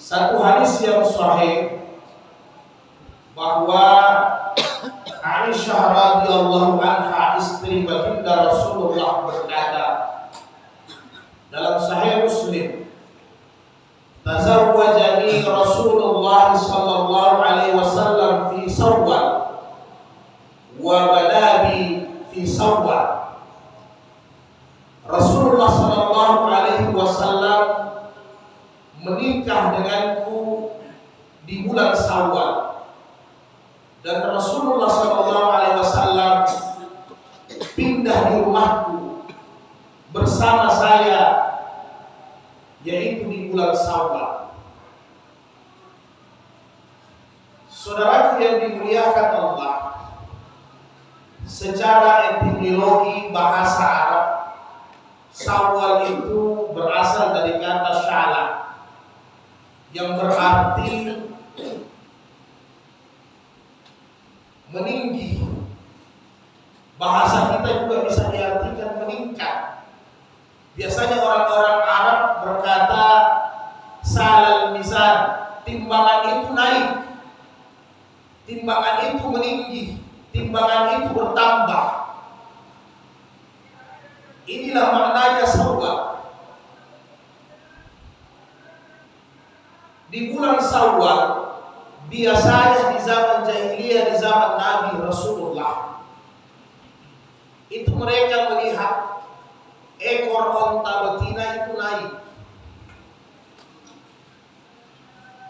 Satu hadis yang sahih bahwa Aisyah radhiyallahu anha, istri baginda Rasulullah, berkata dalam Sahih Muslim, "Tazawwajani Rasulullah sallallahu alaihi wasallam fi Shawwal wa badabi fi Shawwal." Rasulullah sallallahu alaihi wasallam menikah denganku di bulan Syawal, dan Rasulullah sallallahu alaihi wasallam pindah di rumahku bersama saya, yaitu di bulan Syawal. Saudaraku yang dimuliakan Allah, secara etimologi bahasa Arab, Syawal itu berasal dari kata syala, yang berarti meninggi. Bahasa kita juga bisa diartikan meningkat. Biasanya orang-orang Arab berkata salal mizan, timbangan itu naik, timbangan itu meninggi, timbangan itu bertambah. Inilah maknanya Syawal. Di bulan Syawal biasanya di zaman jahiliyah, di zaman Nabi Rasulullah, itu mereka melihat ekor onta betina itu naik,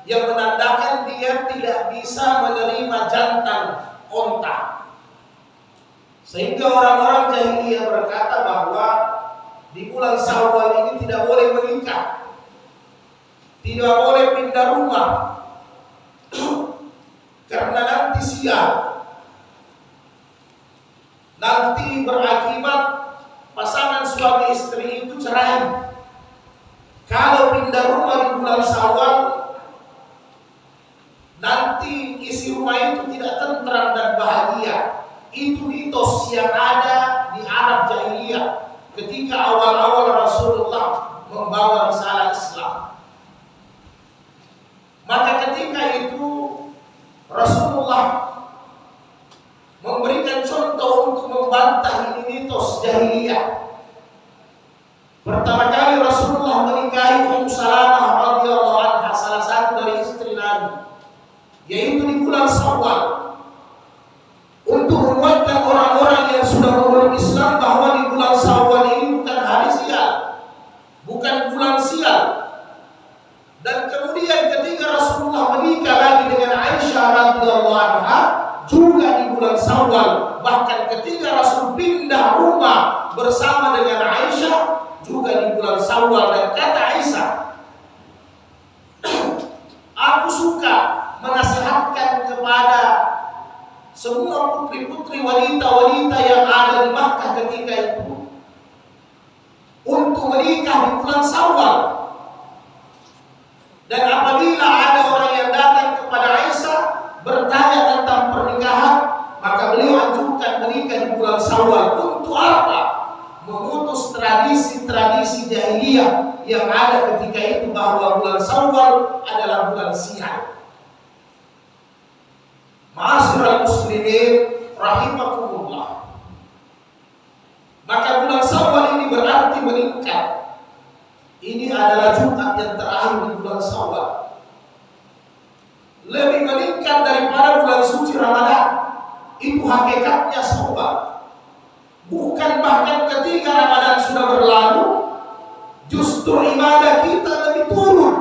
yang menandakan dia tidak bisa menerima jantan onta. Sehingga orang-orang jahiliyah berkata bahwa di bulan Syawal ini tidak boleh menikah, tidak boleh pindah rumah, karena nanti sial, nanti berakibat pasangan suami istri itu cerai. Kalau pindah rumah di bulan Syawal, nanti isi rumah itu tidak tentram dan bahagia. Itu mitos yang ada di Arab jahiliyah ketika awal-awal Rasulullah membawa risalah Islam. Maka ketika itu Rasulullah memberikan contoh untuk membantah ini mitos jahiliyah. Pertama kali Rasulullah menikahi Ummu Salamah radhiyallahu anha, salah satu dari istri Nabi, yaitu di bulan Syawal, untuk menguatkan orang-orang yang sudah memeluk Islam bahwa di bulan Syawal ini bukan hari sial, bukan bulan sial. Dan kemudian ketika Rasulullah menikah lagi dengan Aisyah radhiyallahu anha juga di bulan Syawal, bahkan ketika Rasul pindah rumah bersama dengan Aisyah juga di bulan Syawal. Dan kata Aisyah, aku suka menasihatkan kepada semua putri-putri, wanita-wanita yang ada di Makkah ketika itu untuk menikah di bulan Syawal. Dan apabila ada orang yang datang kepada Aisyah bertanya tentang pernikahan, maka beliau anjurkan menikah di bulan Syawal. Untuk apa? Memutus tradisi-tradisi jahiliyah yang ada ketika itu bahwa bulan Syawal adalah bulan sial. Ma'asyiral muslimin rahimakumullah. Maka bulan Syawal ini berarti meningkat. Ini adalah Jumat yang terakhir di bulan Syawal. Lebih meningkat daripada bulan suci Ramadan. Itu hakikatnya Syawal. Bukan bahkan ketika Ramadan sudah berlalu, justru ibadah kita lebih turun.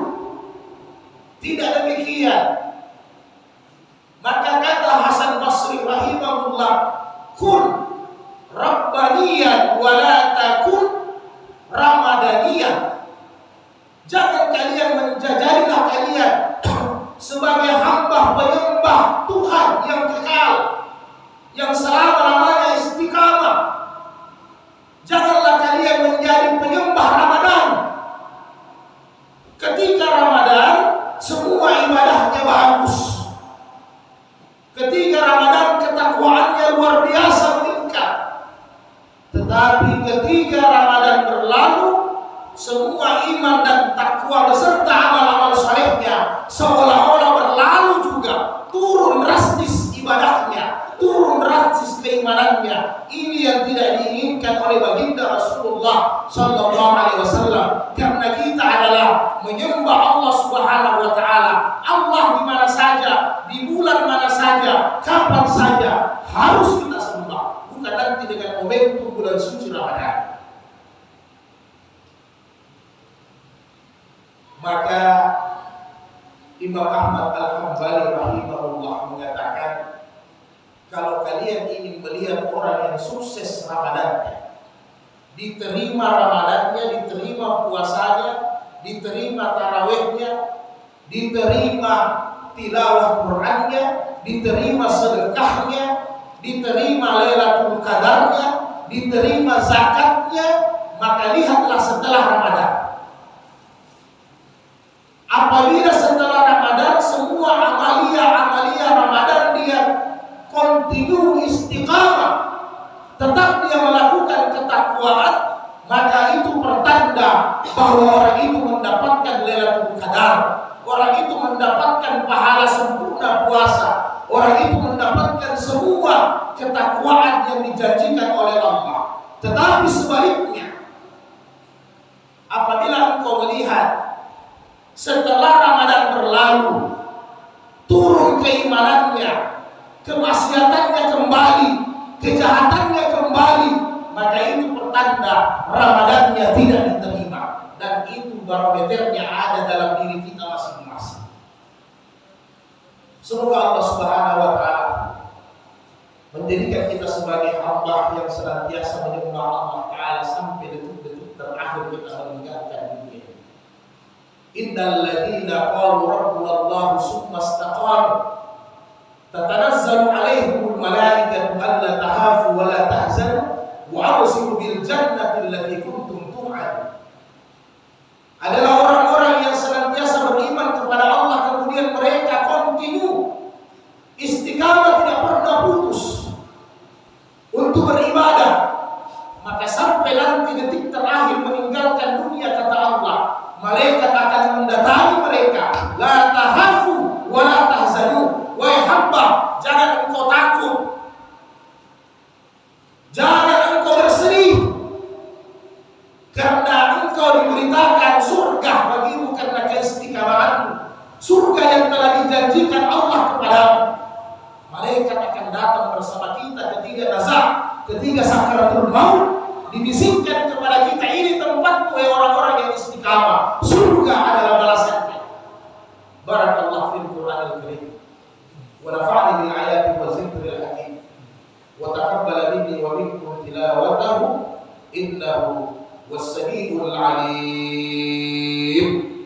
Tidak demikian. Maka kata Hasan Basri rahimahullah, kun rabbaniyan wa la takun ramadaniyan. Jangan kalian menjadilah kalian sebagai hamba penyembah Tuhan yang kekal, yang selama-lamanya istiqamah. Janganlah kalian menjadi penyembah Ramadan. Ketika Ramadan semua ibadahnya bagus. Ketika Ramadan ketakwaannya luar biasa meningkat. Tetapi ketika Ramadan berlalu, semua iman dan takwa beserta amal-amal salehnya adalah menyembah Allah Subhanahu wa taala. Allah di mana saja, di bulan mana saja, kapan saja harus kita sembah, bukan nanti dengan momentum bulan suci Ramadan. Maka Imam Ahmad Al-Hambali rahimahullah mengatakan, kalau kalian ingin melihat orang yang sukses Ramadannya, diterima Ramadannya, diterima puasanya, diterima tarawihnya, diterima tilawah Qur'annya, diterima sedekahnya, diterima Lailatul Qadarnya, diterima zakatnya, maka lihatlah setelah Ramadan. Apabila setelah Ramadan semua amalia Ramadan dia kontinu istiqamah, tetap dia melakukan ketakwaan, maka itu pertanda bahwa orang itu mendapatkan Lailatul Qadar, orang itu mendapatkan pahala sempurna puasa, orang itu mendapatkan semua ketakwaan yang dijanjikan oleh Allah. Tetapi sebaliknya, apabila engkau melihat setelah Ramadan berlalu, turun keimanannya, kemaksiatannya kembali, kejahatannya kembali, maka itu pertanda Ramadannya tidak diterima, dan itu barometernya ada dalam diri kita masing-masing. Semoga Allah Subhanahu wa taala menjadikan kita sebagai hamba yang senantiasa menyembah Allah taala sampai detik-detik terakhir kita meninggalkan dunia. Innal ladzina qalu rabbuna Allah tsumma istaqamu tatanazzalu alaihimul malaikatu alla takhafu wa la tahzanu wa abshiru bil jannati allati kuntum tu'adun. Adalah orang-orang yang senantiasa beriman kepada Allah, kemudian mereka kontinu istiqamah, tidak pernah putus untuk beribadah, maka sampai nanti detik terakhir meninggalkan dunia, kata Allah, malaikat akan mendatangi mereka. La tahafu wa la tahzanu. Wahai hamba, jangan engkau takut, jangan engkau bersedih, karena engkau diberitakan surga bagimu karena keistiqamahanmu, surga yang telah dijanjikan Allah kepadamu. Malaikat akan datang bersama kita ketika sakaratul maut, dibisikkan kepada kita, ini tempatmu ya orang-orang yang istiqamah, surga adalah balasannya. Barakallahu fil Qur'anil Karim wa nafa'ani bil ayati wa zikril hakim wa taqabbala minni wa minkum tilawatahu innahu was-sami'ul 'alim.